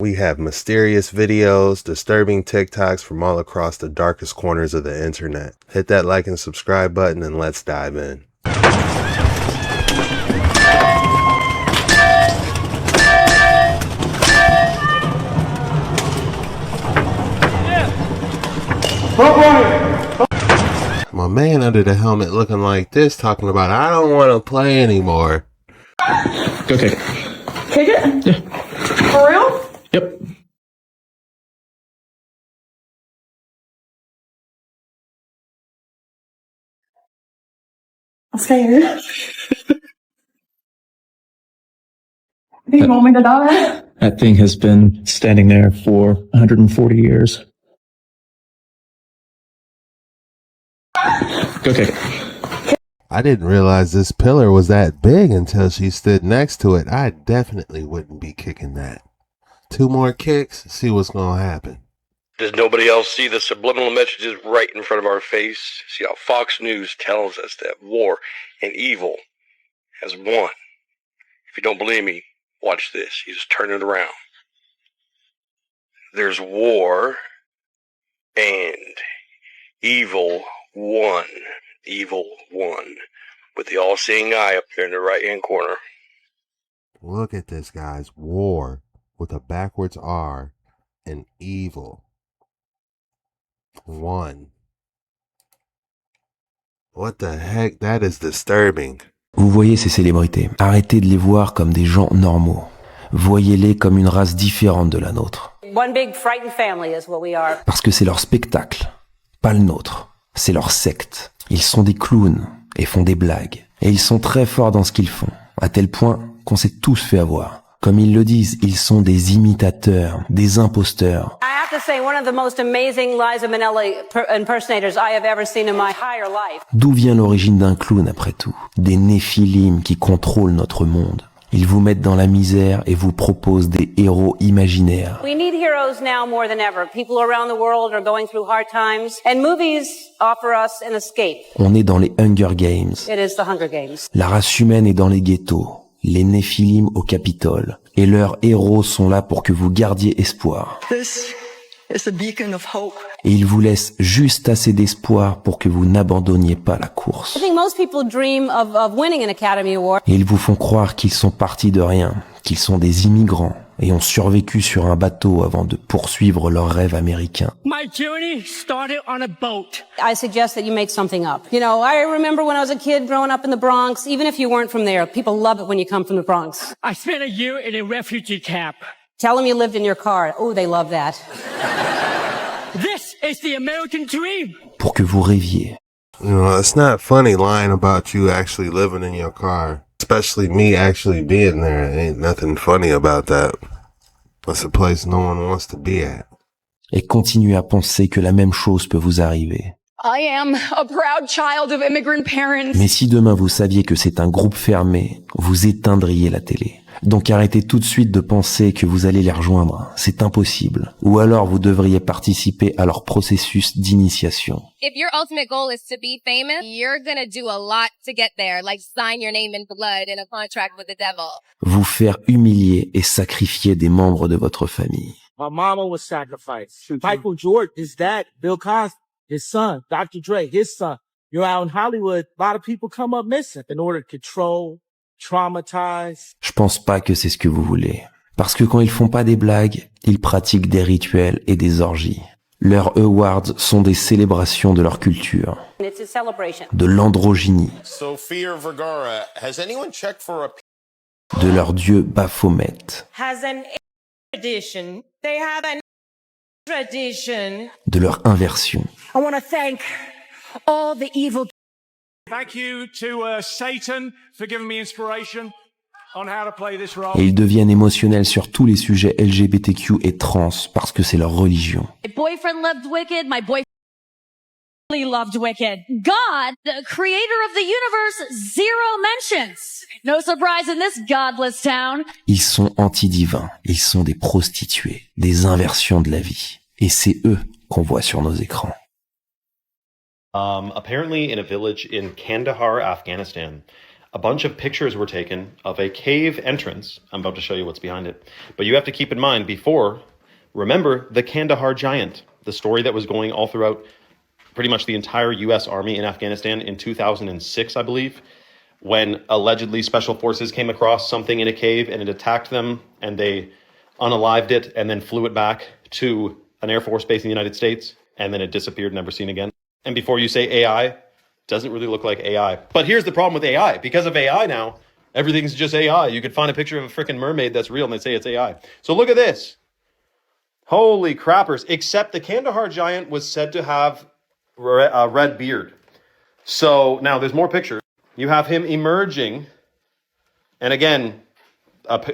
We have mysterious videos, disturbing TikToks from all across the darkest corners of the internet. Hit that like and subscribe button and let's dive in. My man under the helmet looking like this, talking about, I don't want to play anymore. Go kick it. Kick it? Yeah. For real? Yep. I'm scared. You want me to die? That thing has been standing there for 140 years. Go kick it. I didn't realize this pillar was that big until she stood next to it. I definitely wouldn't be kicking that. 2 more kicks, see what's gonna happen. Does nobody else see the subliminal messages right in front of our face? See how Fox News tells us that war and evil has won. If you don't believe me, watch this. You just turn it around. There's war and evil won. Evil won. With the all-seeing eye up there in the right-hand corner. Look at this, guys. War with a backwards R and evil won. What the heck? That is disturbing. Vous voyez ces célébrités, arrêtez de les voir comme des gens normaux. Voyez-les comme une race différente de la nôtre. One big frightened family is what we are. Parce que c'est leur spectacle, pas le nôtre. C'est leur secte. Ils sont des clowns et font des blagues. Et ils sont très forts dans ce qu'ils font, à tel point qu'on s'est tous fait avoir. Comme ils le disent, ils sont des imitateurs, des imposteurs. I have to say, one of the most amazing Liza Minnelli impersonators I have ever seen in my entire life. D'où vient l'origine d'un clown après tout? Des néphilim qui contrôlent notre monde. Ils vous mettent dans la misère et vous proposent des héros imaginaires. We need heroes now more than ever. People around the world are going through hard times, and movies offer us an escape. On est dans les Hunger Games. It is the Hunger Games. La race humaine est dans les ghettos, les néphilim au Capitole. Et leurs héros sont là pour que vous gardiez espoir. This is a beacon of hope. Et ils vous laissent juste assez d'espoir pour que vous n'abandonniez pas la course. I think most people dream of winning an Academy Award. Et ils vous font croire qu'ils sont partis de rien, qu'ils sont des immigrants et ont survécu sur un bateau avant de poursuivre leur rêve américain. My journey started on a boat. I suggest that you make something up. You know, I remember when I was a kid growing up in the Bronx, even if you weren't from there, people love it when you come from the Bronx. I spent a year in a refugee camp. Tell them you lived in your car. Oh, they love that. This is the American dream. Pour que vous rêviez. You know, it's not funny lying about you actually living in your car. Especially me actually being there. Ain't nothing funny about that. That's a place no one wants to be at. Et continuez à penser que la même chose peut vous arriver. I am a proud child of immigrant parents. Mais si demain vous saviez que c'est un groupe fermé, vous éteindriez la télé. Donc arrêtez tout de suite de penser que vous allez les rejoindre. C'est impossible. Ou alors vous devriez participer à leur processus d'initiation. If your ultimate goal is to be famous, you're gonna do a lot to get there, like sign your name in blood in a contract with the devil. Vous faire humilier et sacrifier des membres de votre famille. My mama was sacrificed. Michael Jordan, his dad, Bill Cosby, his son, Dr. Dre, his son. You're out in Hollywood, a lot of people come up missing in order to control, traumatize. Je pense pas que c'est ce que vous voulez. Parce que quand ils font pas des blagues, ils pratiquent des rituels et des orgies. Leurs awards sont des célébrations de leur culture. It's a celebration. De l'androgynie. Sophia Vergara, has anyone checked for a... De leur dieu Baphomet. Has an tradition. They have an tradition. De leur inversion. I want to thank all the evil. Thank you to Satan for giving me inspiration on how to play this role. Et ils deviennent émotionnels sur tous les sujets LGBTQ et trans parce que c'est leur religion. My boyfriend loved Wicked. My boyfriend really loved Wicked. God, the creator of the universe, zero mentions. No surprise in this godless town. Ils sont anti-divins. Ils sont des prostituées, des inversions de la vie. Et c'est eux qu'on voit sur nos écrans. Apparently in a village in Kandahar, Afghanistan, a bunch of pictures were taken of a cave entrance. I'm about to show you what's behind it. But you have to keep in mind remember the Kandahar giant, the story that was going all throughout pretty much the entire U.S. Army in Afghanistan in 2006, I believe, when allegedly special forces came across something in a cave and it attacked them and they unalived it and then flew it back to an Air Force base in the United States and then it disappeared, never seen again. And before you say AI, doesn't really look like AI. But here's the problem with AI. Because of AI now, everything's just AI. You could find a picture of a freaking mermaid that's real and they say it's AI. So look at this. Holy crappers. Except the Kandahar giant was said to have a red beard. So now there's more pictures. You have him emerging. And again,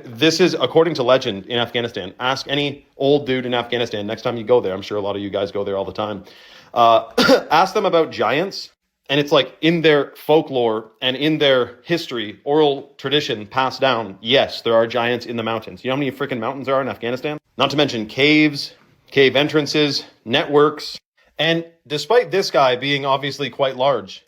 this is according to legend in Afghanistan. Ask any old dude in Afghanistan next time you go there. I'm sure a lot of you guys go there all the time. Ask them about giants. And it's like in their folklore and in their history, oral tradition passed down. Yes, there are giants in the mountains. You know how many freaking mountains there are in Afghanistan? Not to mention caves, cave entrances, networks. And despite this guy being obviously quite large,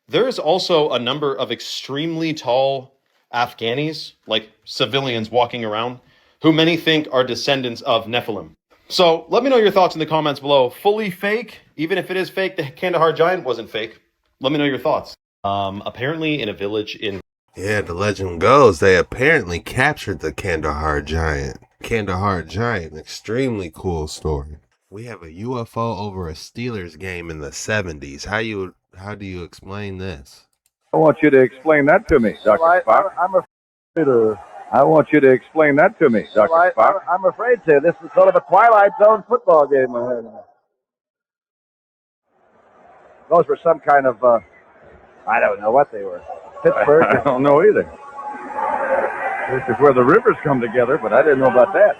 there is also a number of extremely tall Afghanis, like civilians walking around, who many think are descendants of Nephilim. So let me know your thoughts in the comments below. Fully fake? Even if it is fake, the Kandahar giant wasn't fake. Let me know your thoughts. Apparently in a village in... Yeah, the legend goes they apparently captured the Kandahar giant. Kandahar giant, extremely cool story. We have a UFO over a Steelers game in the 70s. How do you explain this? I want you to explain that to me, Dr. Spock. I want you to explain that to me, Dr. Spock. I'm afraid to. This is sort of a Twilight Zone football game. Those were some kind of, I don't know what they were. Pittsburgh? I don't know either. This is where the rivers come together, but I didn't know about that.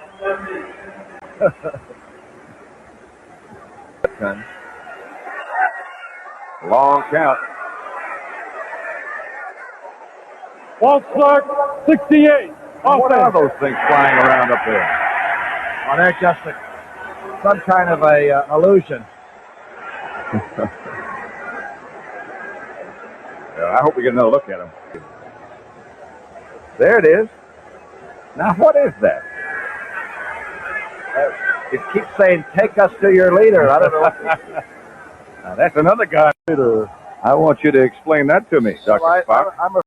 Long count. Ball start, 68. What are those things flying around up there? Oh, they're just some kind of a illusion. I hope we get another look at them. There it is. Now, what is that? It keeps saying, take us to your leader. I don't know what now, that's another guy. I want you to explain that to me, Dr. Spock.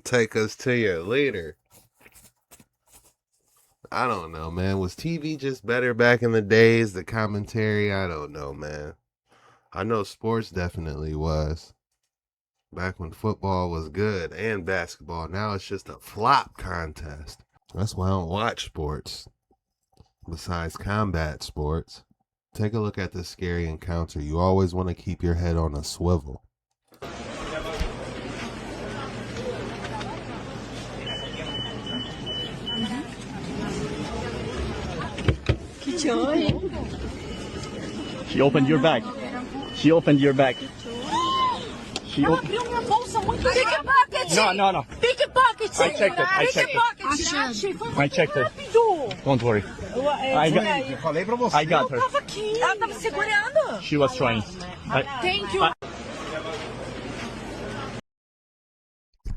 Take us to your leader. I don't know, man. Was TV just better back in the days? The commentary? I don't know, man. I know sports definitely was. Back when football was good and basketball. Now it's just a flop contest. That's why I don't watch sports. Besides combat sports. Take a look at this scary encounter. You always want to keep your head on a swivel. She opened your bag. She opened your bag. She opened... No. I checked it. I checked it. Don't worry. I got her. She was trying. Thank you.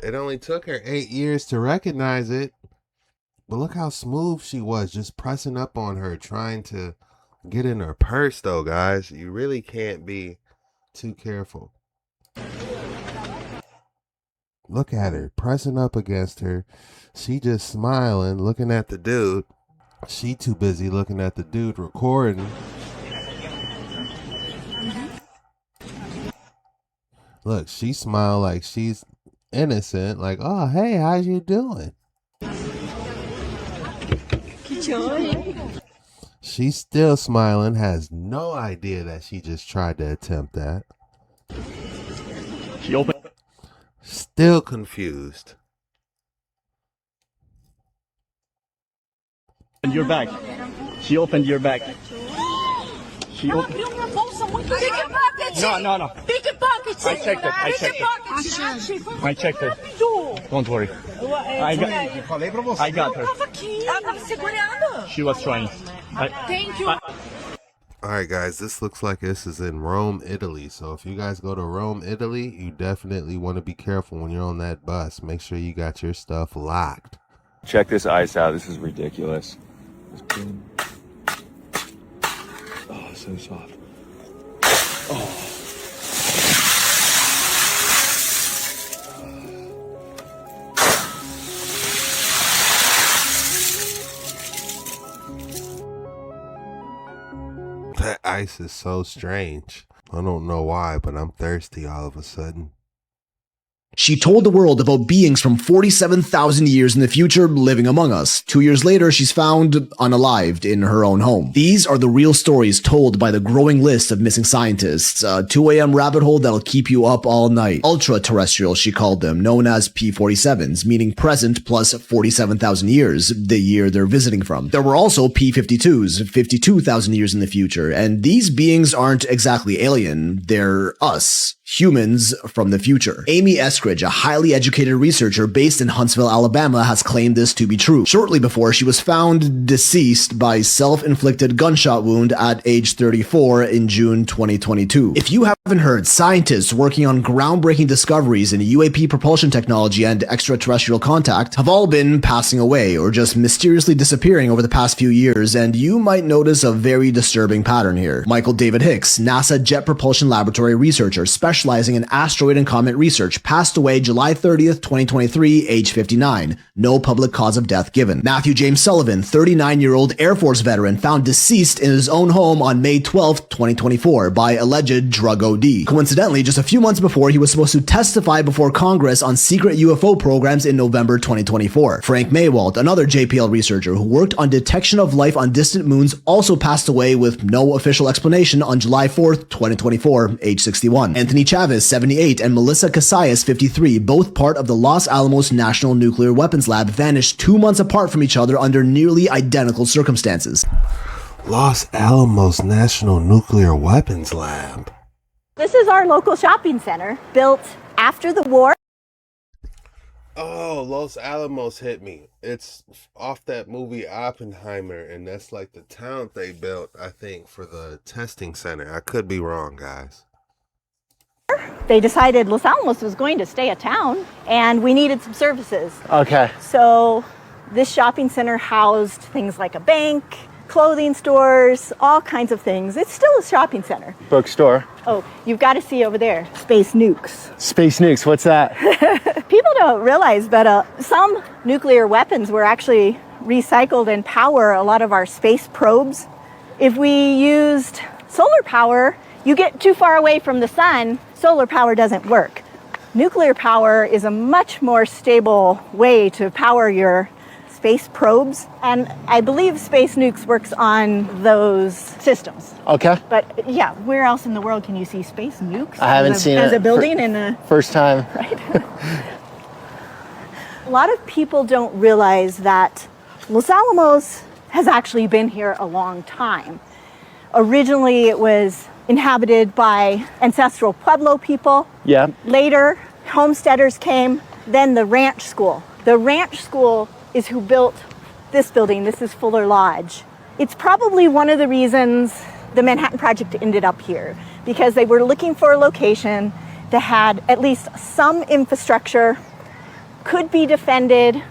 It only took her 8 years to recognize it. But look how smooth she was, just pressing up on her, trying to get in her purse, though, guys. You really can't be too careful. Look at her, pressing up against her. She just smiling, looking at the dude. She too busy looking at the dude recording. Look, she smiled like she's innocent, like, oh, hey, how's you doing? She's still smiling, has no idea that she just tried to attempt that. She opened. Still confused. Your bag. She opened your bag. She opened. No. I checked it. I checked it. Don't worry. I got her. She was trying. Thank you. Alright guys, this looks like this is in Rome, Italy. So if you guys go to Rome, Italy, you definitely want to be careful when you're on that bus. Make sure you got your stuff locked. Check this ice out. This is ridiculous. Oh, so soft. Oh. That ice is so strange. I don't know why, but I'm thirsty all of a sudden. She told the world about beings from 47,000 years in the future living among us. 2 years later, she's found unalived in her own home. These are the real stories told by the growing list of missing scientists. A 2 a.m. rabbit hole that'll keep you up all night. Ultraterrestrials, she called them, known as P-47s, meaning present plus 47,000 years, the year they're visiting from. There were also P-52s, 52,000 years in the future, and these beings aren't exactly alien. They're us. Humans from the future. Amy Eskridge, a highly educated researcher based in Huntsville, Alabama, has claimed this to be true. Shortly before, she was found deceased by self-inflicted gunshot wound at age 34 in June 2022. If you haven't heard, scientists working on groundbreaking discoveries in UAP propulsion technology and extraterrestrial contact have all been passing away or just mysteriously disappearing over the past few years, and you might notice a very disturbing pattern here. Michael David Hicks, NASA Jet Propulsion Laboratory researcher specializing in asteroid and comet research, passed away July 30th, 2023, age 59. No public cause of death given. Matthew James Sullivan, 39-year-old Air Force veteran, found deceased in his own home on May 12th, 2024 by alleged drug OD. Coincidentally, just a few months before, he was supposed to testify before Congress on secret UFO programs in November 2024. Frank Maywalt, another JPL researcher who worked on detection of life on distant moons, also passed away with no official explanation on July 4th, 2024, age 61. Anthony Chavez, 78, and Melissa Casillas, 53, both part of the Los Alamos National Nuclear Weapons Lab, vanished 2 months apart from each other under nearly identical circumstances. Los Alamos National Nuclear Weapons Lab. This is our local shopping center, built after the war. Oh, Los Alamos hit me. It's off that movie Oppenheimer, and that's like the town they built, I think, for the testing center. I could be wrong, guys. They decided Los Alamos was going to stay a town, and we needed some services. Okay. So this shopping center housed things like a bank, clothing stores, all kinds of things. It's still a shopping center. Bookstore. Oh, you've got to see over there, space nukes. Space nukes, what's that? People don't realize, but some nuclear weapons were actually recycled and power a lot of our space probes. If we used solar power, you get too far away from the sun, solar power doesn't work. Nuclear power is a much more stable way to power your space probes, and I believe space nukes works on those systems. Okay. But yeah, where else in the world can you see space nukes? I haven't seen it. As a building in a... First time. Right. A lot of people don't realize that Los Alamos has actually been here a long time. Originally, it was inhabited by ancestral Pueblo people. Yeah. Later, homesteaders came, then the ranch school. The ranch school is who built this building. This is Fuller Lodge. It's probably one of the reasons the Manhattan Project ended up here, because they were looking for a location that had at least some infrastructure, could be defended,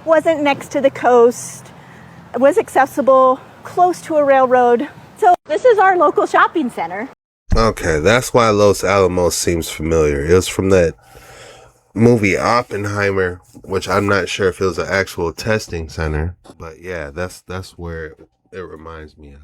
wasn't next to the coast, was accessible, close to a railroad. So this is our local shopping center. Okay, that's why Los Alamos seems familiar. It was from that movie Oppenheimer, which I'm not sure if it was an actual testing center, but yeah, that's where it reminds me of.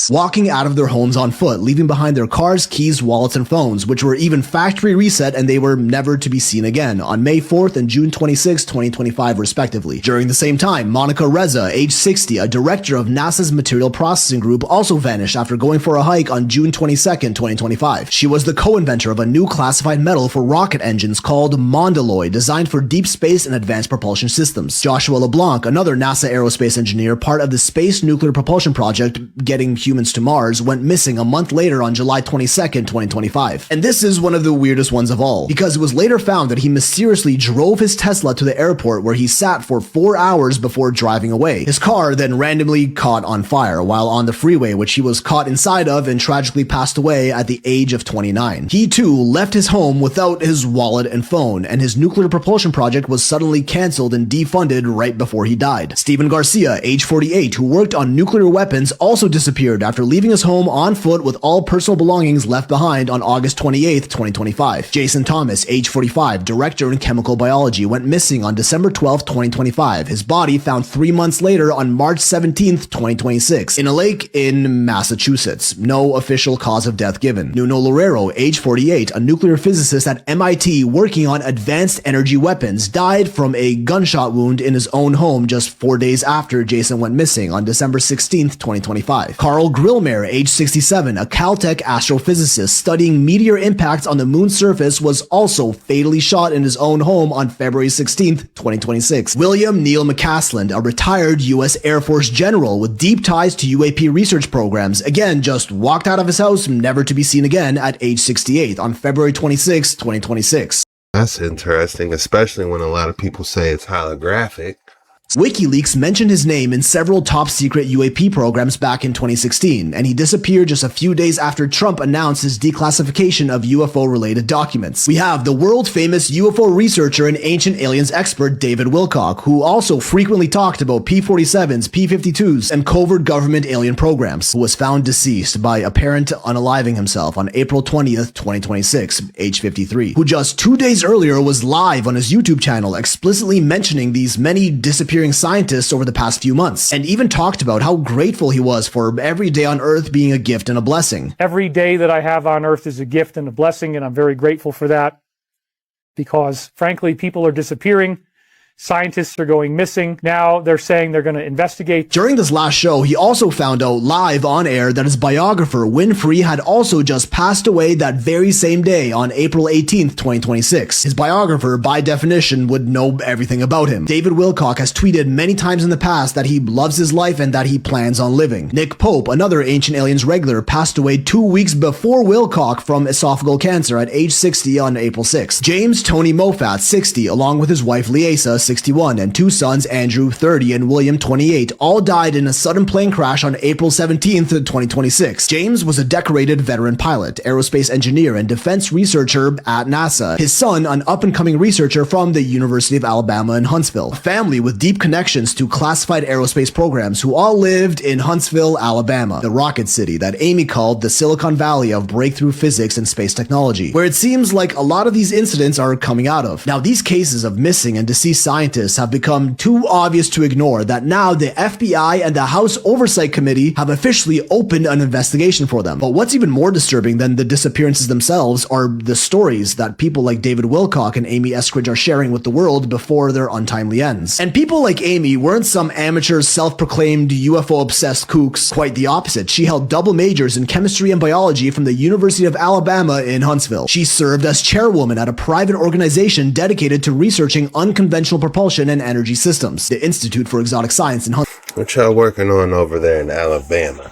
Walking out of their homes on foot, leaving behind their cars, keys, wallets, and phones, which were even factory reset, and they were never to be seen again on May 4th and June 26, 2025, respectively. During the same time, Monica Reza, age 60, a director of NASA's Material Processing Group, also vanished after going for a hike on June 22, 2025. She was the co-inventor of a new classified metal for rocket engines called Mondaloy, designed for deep space and advanced propulsion systems. Joshua LeBlanc, another NASA aerospace engineer, part of the Space Nuclear Propulsion Project, getting human humans to Mars went missing a month later on July 22nd, 2025. And this is one of the weirdest ones of all, because it was later found that he mysteriously drove his Tesla to the airport where he sat for 4 hours before driving away. His car then randomly caught on fire while on the freeway, which he was caught inside of and tragically passed away at the age of 29. He too left his home without his wallet and phone, and his nuclear propulsion project was suddenly cancelled and defunded right before he died. Steven Garcia, age 48, who worked on nuclear weapons, also disappeared after leaving his home on foot with all personal belongings left behind on August 28, 2025. Jason Thomas, age 45, director in chemical biology, went missing on December 12, 2025. His body found 3 months later on March 17, 2026, in a lake in Massachusetts. No official cause of death given. Nuno Loureiro, age 48, a nuclear physicist at MIT working on advanced energy weapons, died from a gunshot wound in his own home just 4 days after Jason went missing on December 16, 2025. Carl Grillmare, age 67, a Caltech astrophysicist studying meteor impacts on the moon's surface, was also fatally shot in his own home on February 16, 2026. William Neil McCaslin, a retired U.S. Air Force general with deep ties to UAP research programs, again just walked out of his house never to be seen again at age 68 on February 26, 2026. That's interesting, especially when a lot of people say it's holographic. WikiLeaks mentioned his name in several top-secret UAP programs back in 2016, and he disappeared just a few days after Trump announced his declassification of UFO-related documents. We have the world-famous UFO researcher and ancient aliens expert David Wilcock, who also frequently talked about P-47s, P-52s, and covert government alien programs, who was found deceased by apparent unaliving himself on April 20th, 2026, age 53, who just 2 days earlier was live on his YouTube channel explicitly mentioning these many disappearing scientists over the past few months, and even talked about how grateful he was for every day on Earth being a gift and a blessing. Every day that I have on Earth is a gift and a blessing, and I'm very grateful for that because, frankly, people are disappearing. Scientists are going missing. Now they're saying they're going to investigate. During this last show, he also found out live on air that his biographer, Winfrey, had also just passed away that very same day on April 18th, 2026. His biographer, by definition, would know everything about him. David Wilcock has tweeted many times in the past that he loves his life and that he plans on living. Nick Pope, another Ancient Aliens regular, passed away 2 weeks before Wilcock from esophageal cancer at age 60 on April 6th. James Tony Moffat, 60, along with his wife Liesa, 61, and 2 sons, Andrew, 30, and William, 28, all died in a sudden plane crash on April 17th, 2026. James was a decorated veteran pilot, aerospace engineer, and defense researcher at NASA. His son, an up-and-coming researcher from the University of Alabama in Huntsville. A family with deep connections to classified aerospace programs who all lived in Huntsville, Alabama, the rocket city that Amy called the Silicon Valley of breakthrough physics and space technology, where it seems like a lot of these incidents are coming out of. Now, these cases of missing and deceased scientists have become too obvious to ignore that now the FBI and the House Oversight Committee have officially opened an investigation for them. But what's even more disturbing than the disappearances themselves are the stories that people like David Wilcock and Amy Eskridge are sharing with the world before their untimely ends. And people like Amy weren't some amateur self-proclaimed UFO-obsessed kooks. Quite the opposite. She held double majors in chemistry and biology from the University of Alabama in Huntsville. She served as chairwoman at a private organization dedicated to researching unconventional propulsion and energy systems, the Institute for Exotic Science in Huntsville. What y'all working on over there in Alabama?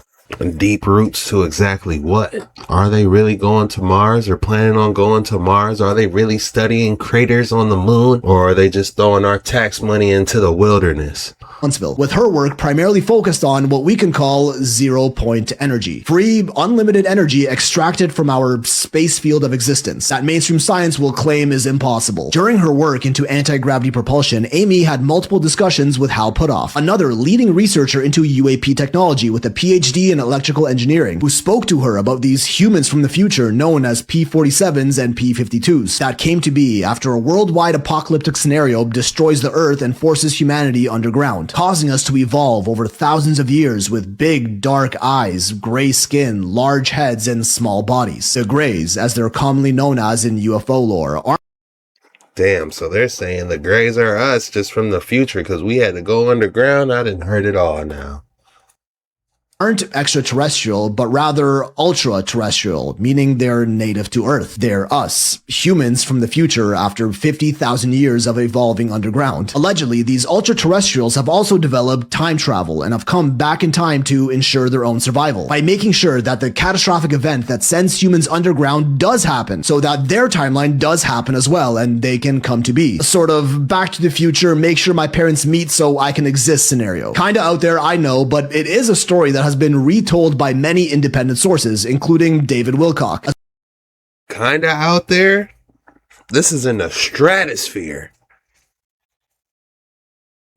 Deep roots to exactly what? Are they really going to Mars or planning on going to Mars? Are they really studying craters on the moon? Or are they just throwing our tax money into the wilderness? Huntsville, with her work primarily focused on what we can call zero-point energy. Free, unlimited energy extracted from our space field of existence that mainstream science will claim is impossible. During her work into anti-gravity propulsion, Amy had multiple discussions with Hal Puthoff, another leading researcher into UAP technology with a PhD in electrical engineering, who spoke to her about these humans from the future known as P-47s and P-52s that came to be after a worldwide apocalyptic scenario destroys the Earth and forces humanity underground, causing us to evolve over thousands of years with big, dark eyes, gray skin, large heads, and small bodies. The Greys, as they're commonly known as in UFO lore, are... Damn, so they're saying the Greys are us just from the future because we had to go underground? I didn't heard it all now. aren't extraterrestrial, but rather ultra-terrestrial, meaning they're native to Earth. They're us, humans from the future after 50,000 years of evolving underground. Allegedly, these ultra-terrestrials have also developed time travel and have come back in time to ensure their own survival by making sure that the catastrophic event that sends humans underground does happen, so that their timeline does happen as well and they can come to be. A sort of Back to the Future, make sure my parents meet so I can exist scenario. Kinda out there, I know, but it is a story that has been retold by many independent sources, including David Wilcock. Kinda out there? This is in the stratosphere.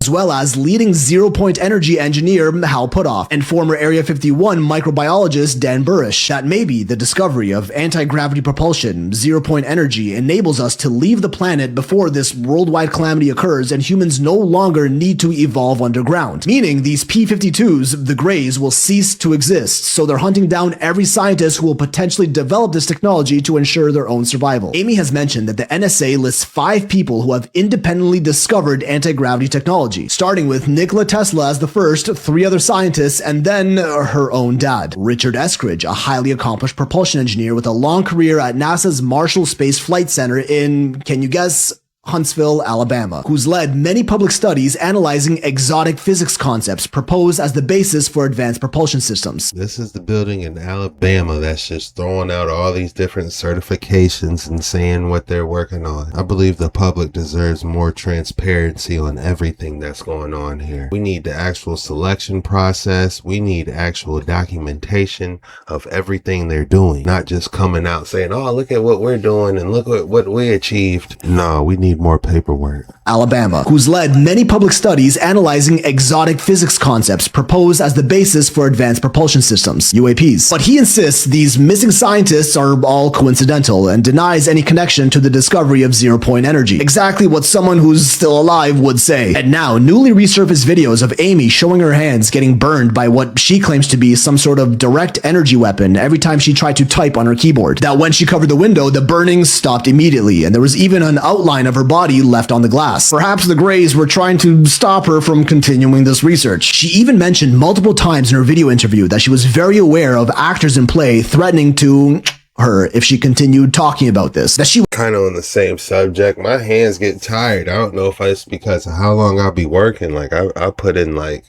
As well as leading zero-point energy engineer Hal Puthoff and former Area 51 microbiologist Dan Burish, that maybe the discovery of anti-gravity propulsion, zero-point energy, enables us to leave the planet before this worldwide calamity occurs and humans no longer need to evolve underground. Meaning these P-52s, the Greys, will cease to exist, so they're hunting down every scientist who will potentially develop this technology to ensure their own survival. Amy has mentioned that the NSA lists 5 people who have independently discovered anti-gravity technology, starting with Nikola Tesla as the first, 3 other scientists, and then her own dad, Richard Eskridge, a highly accomplished propulsion engineer with a long career at NASA's Marshall Space Flight Center in, can you guess, Huntsville, Alabama, who's led many public studies analyzing exotic physics concepts proposed as the basis for advanced propulsion systems. This is the building in Alabama that's just throwing out all these different certifications and saying what they're working on. I believe the public deserves more transparency on everything that's going on here. We need the actual selection process. We need actual documentation of everything they're doing, not just coming out saying, oh, look at what we're doing and look at what we achieved. No, we need more paperwork. Alabama, who's led many public studies analyzing exotic physics concepts proposed as the basis for advanced propulsion systems, UAPs. But he insists these missing scientists are all coincidental and denies any connection to the discovery of zero-point energy. Exactly what someone who's still alive would say. And now, newly resurfaced videos of Amy showing her hands getting burned by what she claims to be some sort of direct energy weapon every time she tried to type on her keyboard. That when she covered the window, the burning stopped immediately, and there was even an outline of her body left on the glass. Perhaps the Greys were trying to stop her from continuing this research. She even mentioned multiple times in her video interview that she was very aware of actors in play threatening to her if she continued talking about this. That she kind of on the same subject. My hands get tired. I don't know if it's because of how long I'll be working. Like I put in like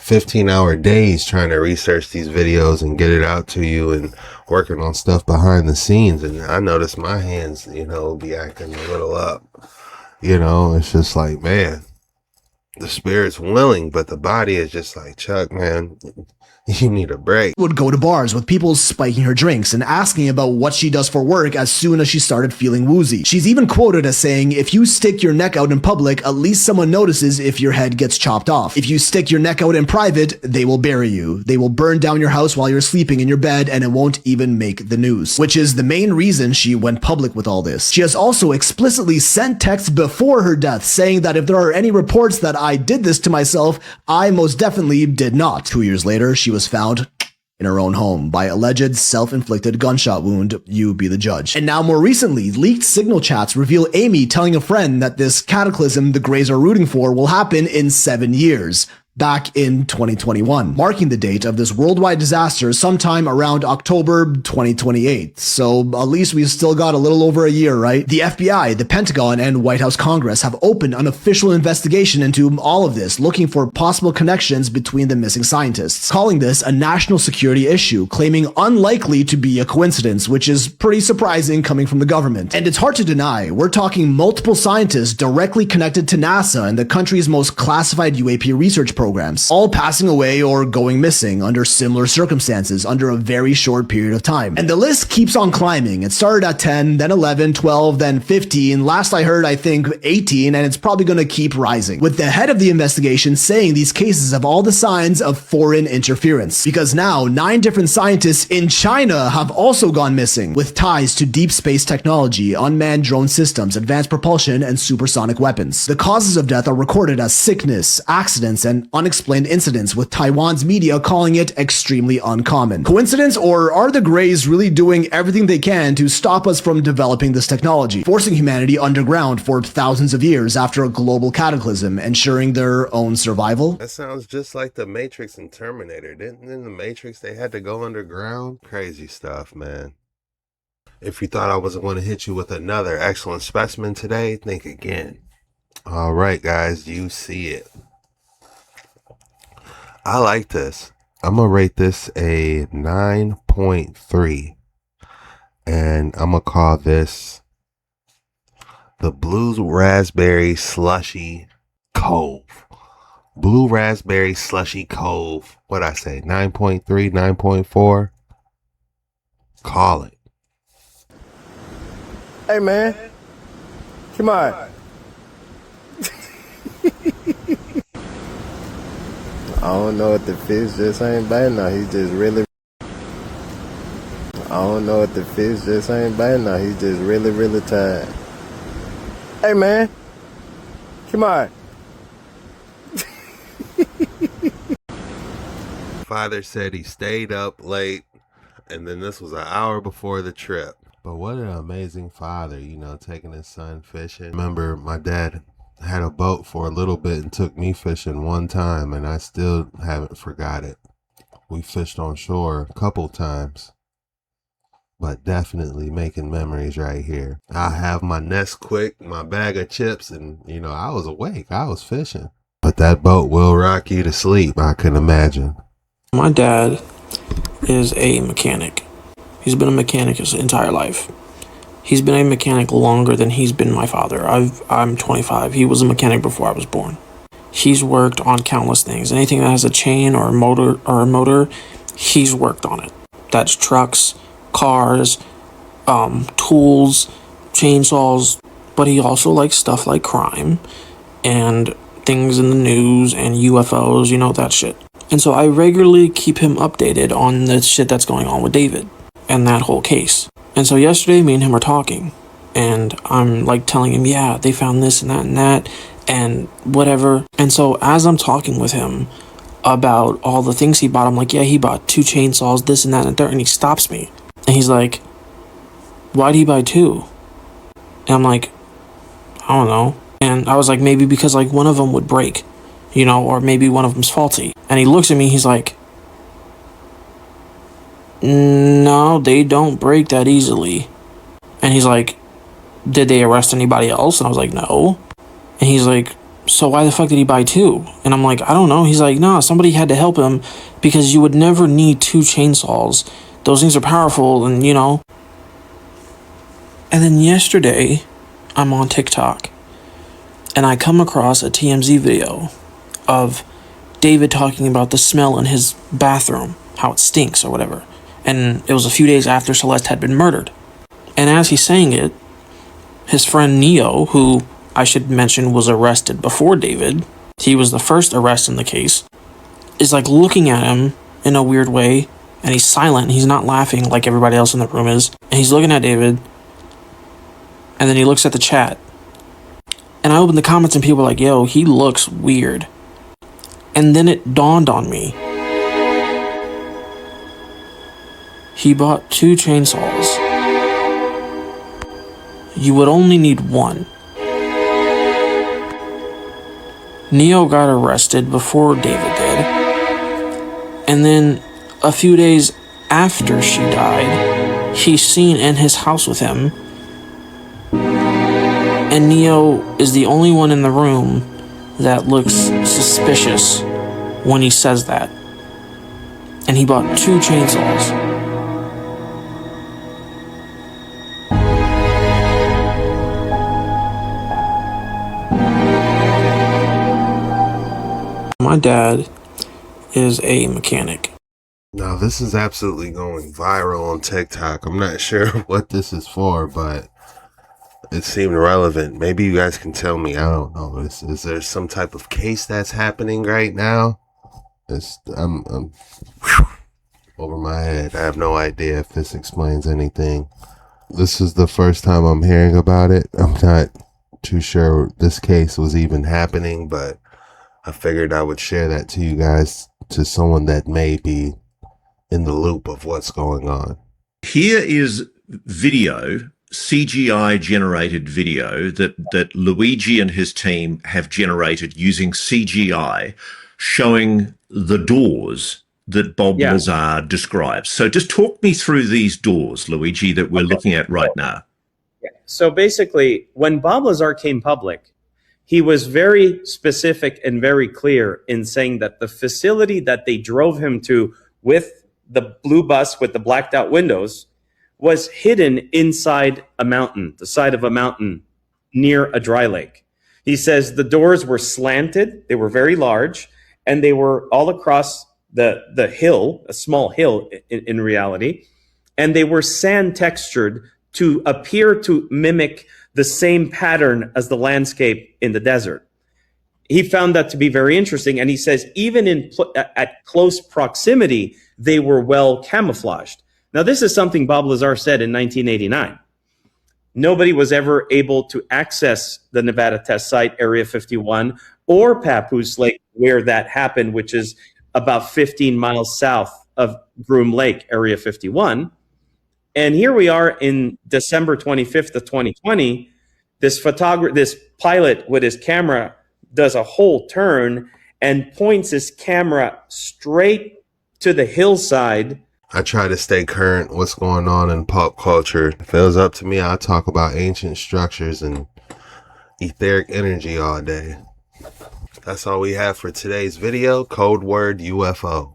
15-hour days trying to research these videos and get it out to you and working on stuff behind the scenes. And I notice my hands, be acting a little up. It's just like, man, the spirit's willing, but the body is just like, Chuck, man, you need a break. Would go to bars with people spiking her drinks and asking about what she does for work as soon as she started feeling woozy. She's even quoted as saying, if you stick your neck out in public, at least someone notices if your head gets chopped off. If you stick your neck out in private, they will bury you. They will burn down your house while you're sleeping in your bed and it won't even make the news. Which is the main reason she went public with all this. She has also explicitly sent texts before her death saying that if there are any reports that I did this to myself, I most definitely did not. 2 years later, she was found in her own home by alleged self-inflicted gunshot wound. You be the judge. And now more recently, leaked signal chats reveal Amy telling a friend that this cataclysm the Greys are rooting for will happen in 7 years. Back in 2021, marking the date of this worldwide disaster sometime around October 2028. So at least we've still got a little over a year, right? The FBI, the Pentagon, and White House Congress have opened an official investigation into all of this, looking for possible connections between the missing scientists, calling this a national security issue, claiming unlikely to be a coincidence, which is pretty surprising coming from the government. And it's hard to deny, we're talking multiple scientists directly connected to NASA and the country's most classified UAP research programs, all passing away or going missing under similar circumstances under a very short period of time. And the list keeps on climbing. It started at 10, then 11, 12, then 15. Last I heard, I think 18, and it's probably going to keep rising. With the head of the investigation saying these cases have all the signs of foreign interference. Because now 9 different scientists in China have also gone missing with ties to deep space technology, unmanned drone systems, advanced propulsion, and supersonic weapons. The causes of death are recorded as sickness, accidents, and unexplained incidents, with Taiwan's media calling it extremely uncommon. Coincidence, or are the Greys really doing everything they can to stop us from developing this technology, forcing humanity underground for thousands of years after a global cataclysm, ensuring their own survival? That sounds just like the Matrix and Terminator. Didn't in the Matrix they had to go underground? Crazy stuff, man. If you thought I wasn't going to hit you with another excellent specimen today, think again. All right, guys, you see it. I like this. I'm going to rate this a 9.3. And I'm going to call this the Blue Raspberry Slushy Cove. Blue Raspberry Slushy Cove. What'd I say? 9.3, 9.4? Call it. Hey, man. Come on. I don't know if the fish just ain't bad now. He just really... I don't know if the fish just ain't bad now. He just really, really tired. Hey, man. Come on. Father said he stayed up late, and then this was an hour before the trip. But what an amazing father, you know, taking his son fishing. Remember, my dad had a boat for a little bit and took me fishing one time, and I still haven't forgot it. We fished on shore a couple times, but definitely making memories right here. I have my Nesquik, my bag of chips, and, you know, I was awake. I was fishing. But that boat will rock you to sleep, I can imagine. My dad is a mechanic. He's been a mechanic his entire life. He's been a mechanic longer than he's been my father. I'm 25. He was a mechanic before I was born. He's worked on countless things. Anything that has a chain or a motor, he's worked on it. That's trucks, cars, tools, chainsaws. But he also likes stuff like crime and things in the news and UFOs, you know, that shit. And so I regularly keep him updated on the shit that's going on with David and that whole case. And so yesterday, me and him are talking, and I'm like telling him, yeah, they found this and that and whatever. And so as I'm talking with him about all the things he bought, I'm like, yeah, he bought 2 chainsaws, this and that and third. And he stops me and he's like, why'd he buy 2? And I'm like, I don't know. And I was like, maybe because like one of them would break, you know, or maybe one of them's faulty. And he looks at me, he's like, no, they don't break that easily. And he's like, did they arrest anybody else? And I was like, no. And he's like, so why the fuck did he buy 2? And I'm like, I don't know. He's like, nah, somebody had to help him because you would never need 2 chainsaws. Those things are powerful and, you know. And then yesterday, I'm on TikTok and I come across a TMZ video of David talking about the smell in his bathroom, how it stinks or whatever. And it was a few days after Celeste had been murdered. And as he's saying it, his friend Neo, who I should mention was arrested before David, he was the first arrest in the case, is like looking at him in a weird way, and he's silent, he's not laughing like everybody else in the room is, and he's looking at David, and then he looks at the chat. And I opened the comments and people were like, yo, he looks weird. And then it dawned on me. He bought 2 chainsaws. You would only need 1. Neo got arrested before David did. And then a few days after she died, he's seen in his house with him. And Neo is the only one in the room that looks suspicious when he says that. And he bought 2 chainsaws. My dad is a mechanic. Now, this is absolutely going viral on TikTok. I'm not sure what this is for, but it seemed relevant. Maybe you guys can tell me. I don't know. Is there some type of case that's happening right now? I'm over my head. I have no idea if this explains anything. This is the first time I'm hearing about it. I'm not too sure this case was even happening, but I figured I would share that to you guys, to someone that may be in the loop of what's going on. Here is video, CGI generated video that Luigi and his team have generated using CGI, showing the doors that Bob Lazar describes. So just talk me through these doors, Luigi, that we're looking at right now. So basically, when Bob Lazar came public, he was very specific and very clear in saying that the facility that they drove him to with the blue bus with the blacked out windows was hidden inside a mountain, the side of a mountain near a dry lake. He says the doors were slanted, they were very large, and they were all across the hill, a small hill in reality, and they were sand textured to appear to mimic the same pattern as the landscape in the desert. He found that to be very interesting, and he says even at close proximity, they were well camouflaged. Now, this is something Bob Lazar said in 1989. Nobody was ever able to access the Nevada test site, Area 51, or Papoose Lake, where that happened, which is about 15 miles south of Groom Lake, Area 51. And here we are in December 25th of 2020. This pilot with his camera does a whole turn and points his camera straight to the hillside. I try to stay current what's going on in pop culture. If it was up to me, I'd talk about ancient structures and etheric energy all day. That's all we have for today's video. Code word UFO.